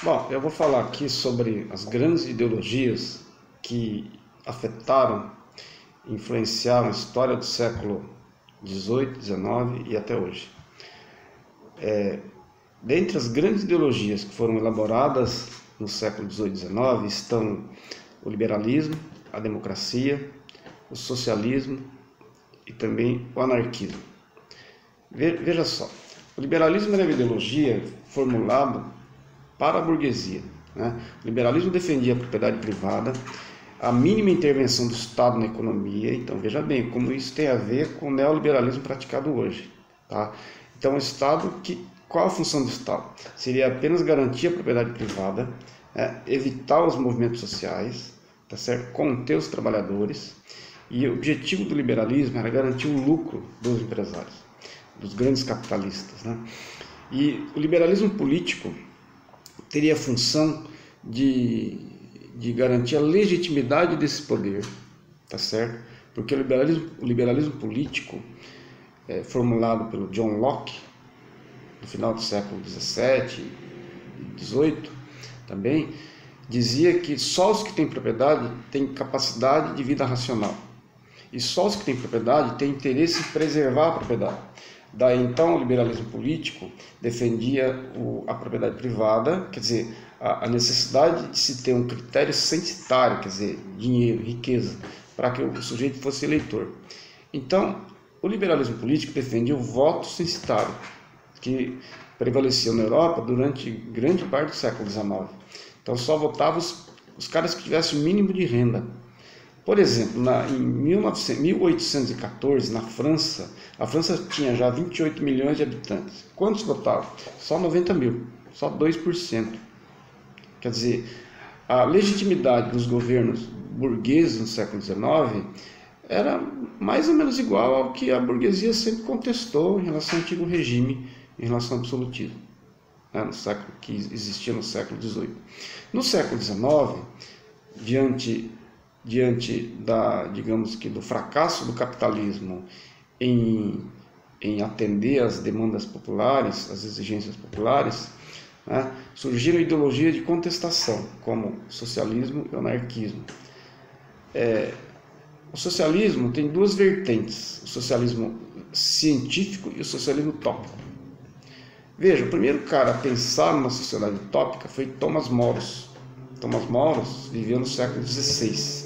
Bom, eu vou falar aqui sobre as grandes ideologias que afetaram, influenciaram a história do século XVIII, XIX e até hoje. Dentre as grandes ideologias que foram elaboradas no século XVIII e XIX estão o liberalismo, a democracia, o socialismo e também o anarquismo. Veja só, o liberalismo era uma ideologia formulada para a burguesia. O liberalismo defendia a propriedade privada, a mínima intervenção do Estado na economia. Então veja bem como isso tem a ver com o neoliberalismo praticado hoje. Então o Estado, qual a função do Estado? Seria apenas garantir a propriedade privada, evitar os movimentos sociais, tá certo? Conter os trabalhadores, e o objetivo do liberalismo era garantir o lucro dos empresários, dos grandes capitalistas. E o liberalismo político teria a função de garantir a legitimidade desse poder, tá certo? Porque o liberalismo político, formulado pelo John Locke, no final do século XVII e XVIII, também, dizia que só os que têm propriedade têm capacidade de vida racional. E só os que têm propriedade têm interesse em preservar a propriedade. Daí então o liberalismo político defendia a propriedade privada, quer dizer, a necessidade de se ter um critério censitário, quer dizer, dinheiro, riqueza, para que o sujeito fosse eleitor. Então, o liberalismo político defendia o voto censitário, que prevaleceu na Europa durante grande parte do século XIX. Então só votavam os caras que tivessem o mínimo de renda. Por exemplo, em 1814, na França, a França tinha já 28 milhões de habitantes. Quantos votavam? Só 90 mil, só 2%. Quer dizer, a legitimidade dos governos burgueses no século XIX era mais ou menos igual ao que a burguesia sempre contestou em relação ao antigo regime, em relação ao absolutismo, que existia no século XVIII. No século XIX, diante do fracasso do capitalismo em atender às demandas populares, às exigências populares, surgiram ideologias de contestação, como o socialismo e o anarquismo. O socialismo tem duas vertentes, o socialismo científico e o socialismo utópico. Veja, o primeiro cara a pensar numa sociedade utópica foi Thomas More. Thomas More viveu no século XVI.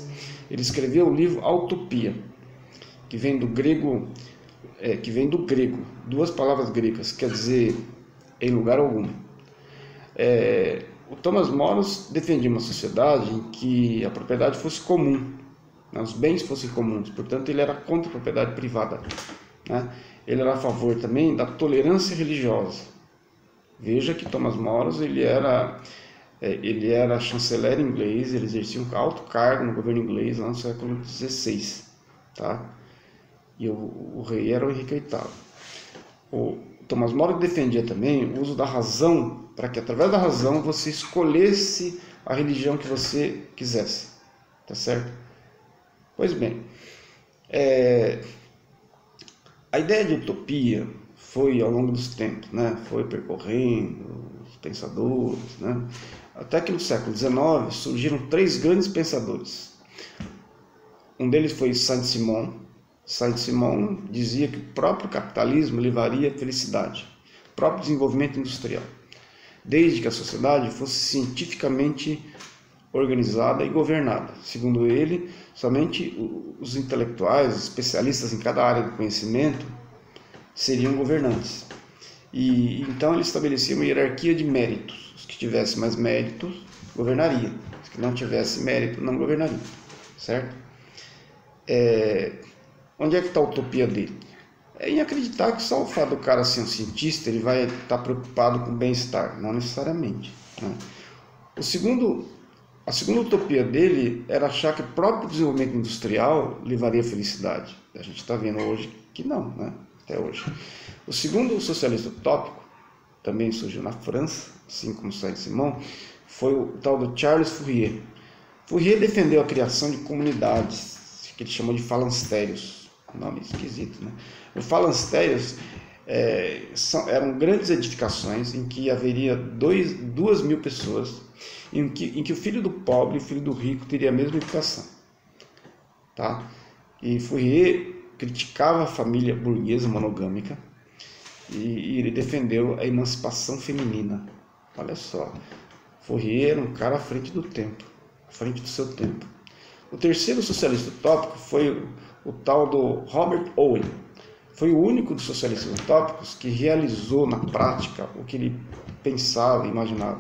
Ele escreveu o livro A Utopia, que vem do grego, duas palavras gregas, quer dizer em lugar algum. O Thomas More defendia uma sociedade em que a propriedade fosse comum, os bens fossem comuns, portanto ele era contra a propriedade privada. Ele era a favor também da tolerância religiosa. Veja que Thomas More ele era chanceler inglês, ele exercia um alto cargo no governo inglês lá no século XVI, E o rei era o Henrique VIII. O Thomas More defendia também o uso da razão, para que através da razão você escolhesse a religião que você quisesse, tá certo? Pois bem, a ideia de utopia foi ao longo dos tempos, foi percorrendo os pensadores, até que no século XIX surgiram três grandes pensadores. Um deles foi Saint-Simon. Saint-Simon dizia que o próprio capitalismo levaria à felicidade, o próprio desenvolvimento industrial, desde que a sociedade fosse cientificamente organizada e governada. Segundo ele, somente os intelectuais, os especialistas em cada área do conhecimento, seriam governantes. E então ele estabelecia uma hierarquia de méritos. Os que tivessem mais méritos governariam, os que não tivessem mérito não governariam, certo? Onde é que está a utopia dele? É em acreditar que só o fato do cara ser um cientista ele vai estar preocupado com o bem-estar, não necessariamente. A segunda utopia dele era achar que o próprio desenvolvimento industrial levaria à felicidade. A gente está vendo hoje que não, até hoje. O segundo socialista utópico, também surgiu na França, assim como Saint-Simon, foi o tal do Charles Fourier. Fourier defendeu a criação de comunidades, que ele chamou de falancérios, nome esquisito, O falancérios eram grandes edificações em que haveria 2.000 pessoas, em que o filho do pobre e o filho do rico teria a mesma educação. Tá? E Fourier criticava a família burguesa monogâmica e ele defendeu a emancipação feminina. Olha só, Fourier era um cara à frente do tempo, à frente do seu tempo. O terceiro socialista utópico foi o tal do Robert Owen. Foi o único dos socialistas utópicos que realizou na prática o que ele pensava e imaginava.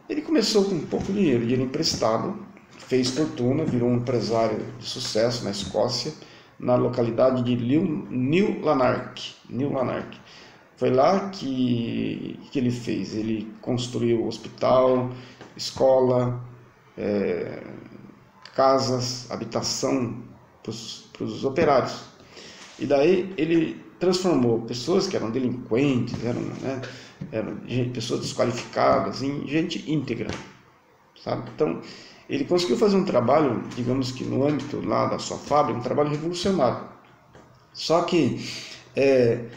Ele começou com pouco dinheiro emprestado, fez fortuna, virou um empresário de sucesso na Escócia, na localidade de New Lanark. Foi lá que ele fez. Ele construiu hospital, escola, casas, habitação para os operários. E daí ele transformou pessoas que eram delinquentes, eram pessoas desqualificadas, em gente íntegra, sabe? Então, ele conseguiu fazer um trabalho, digamos que no âmbito lá da sua fábrica, um trabalho revolucionário. Só que, ele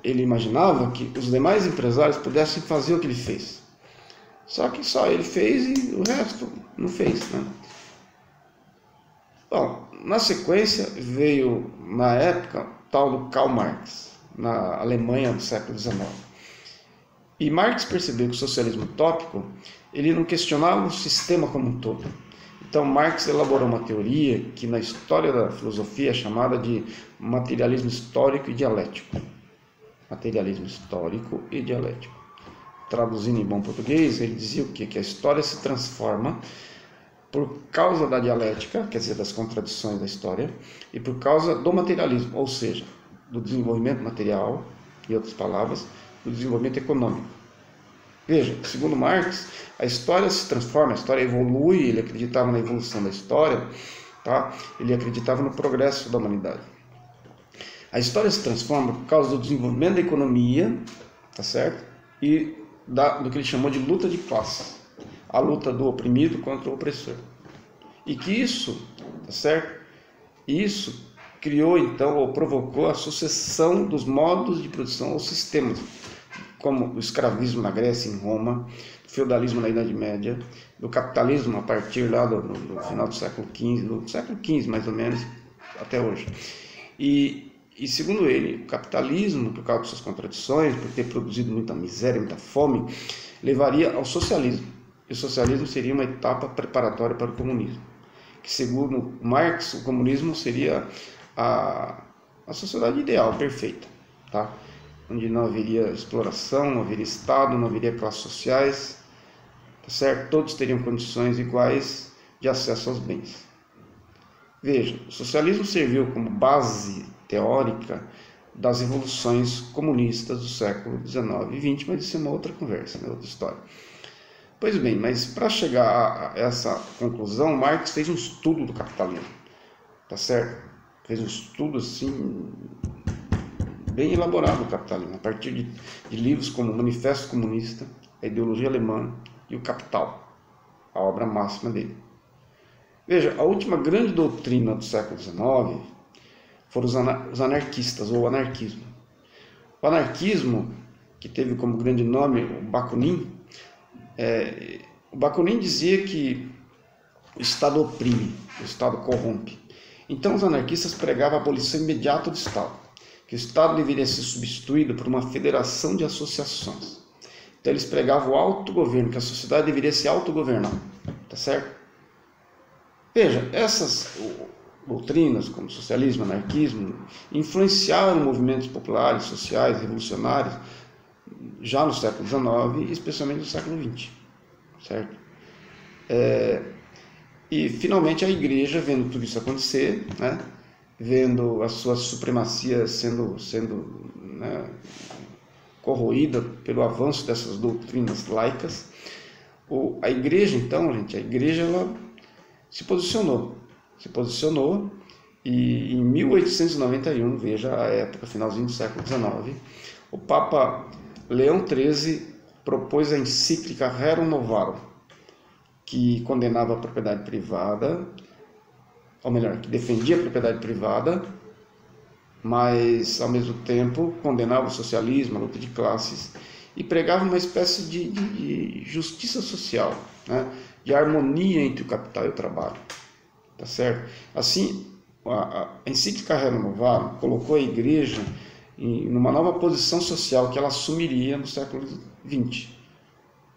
imaginava que os demais empresários pudessem fazer o que ele fez. Só que só ele fez e o resto não fez, né? Bom, na sequência veio, na época, o tal do Karl Marx, na Alemanha do século XIX. E Marx percebeu que o socialismo utópico, ele não questionava o sistema como um todo. Então Marx elaborou uma teoria que na história da filosofia é chamada de materialismo histórico e dialético. Materialismo histórico e dialético. Traduzindo em bom português, ele dizia o quê? Que a história se transforma por causa da dialética, quer dizer, das contradições da história, e por causa do materialismo, ou seja, do desenvolvimento material, em outras palavras, do desenvolvimento econômico. Veja, segundo Marx, a história se transforma, a história evolui, ele acreditava na evolução da história, tá? Ele acreditava no progresso da humanidade. A história se transforma por causa do desenvolvimento da economia, tá certo? E do que ele chamou de luta de classes, a luta do oprimido contra o opressor. E que isso, tá certo? Isso criou então, ou provocou a sucessão dos modos de produção ou sistemas, como o escravismo na Grécia e em Roma, o feudalismo na Idade Média, do capitalismo a partir lá do final do século XV, mais ou menos, até hoje. E segundo ele, o capitalismo, por causa de suas contradições, por ter produzido muita miséria, muita fome, levaria ao socialismo. E o socialismo seria uma etapa preparatória para o comunismo. Que segundo Marx, o comunismo seria a sociedade ideal, perfeita, tá? Onde não haveria exploração, não haveria Estado, não haveria classes sociais, tá certo? Todos teriam condições iguais de acesso aos bens. Veja, o socialismo serviu como base teórica das revoluções comunistas do século XIX e XX, mas isso é uma outra conversa, né? Outra história. Pois bem, mas para chegar a essa conclusão, Marx fez um estudo do capitalismo, tá certo? Fez um estudo assim bem elaborado do capitalismo, a partir de livros como o Manifesto Comunista, a Ideologia Alemã e o Capital, a obra máxima dele. Veja, a última grande doutrina do século XIX foram os anarquistas, ou o anarquismo. O anarquismo, que teve como grande nome o Bakunin, o Bakunin dizia que o Estado oprime, o Estado corrompe. Então os anarquistas pregavam a abolição imediata do Estado, que o Estado deveria ser substituído por uma federação de associações. Então eles pregavam o autogoverno, que a sociedade deveria se autogovernar, tá certo? Veja, essas doutrinas, como socialismo, anarquismo, influenciaram movimentos populares, sociais, revolucionários, já no século XIX e especialmente no século XX, certo? E finalmente a igreja, vendo tudo isso acontecer, né, vendo a sua supremacia sendo corroída pelo avanço dessas doutrinas laicas, a igreja, então, gente, a igreja ela se posicionou e em 1891, veja a época, finalzinho do século XIX, o Papa Leão XIII propôs a encíclica Rerum Novarum, que condenava a propriedade privada, ou melhor, que defendia a propriedade privada, mas ao mesmo tempo condenava o socialismo, a luta de classes, e pregava uma espécie de justiça social, né? De harmonia entre o capital e o trabalho, tá certo? Assim, a encíclica Rerum Novarum colocou a igreja numa nova posição social que ela assumiria no século XX.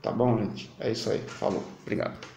Tá bom, gente? É isso aí. Falou. Obrigado.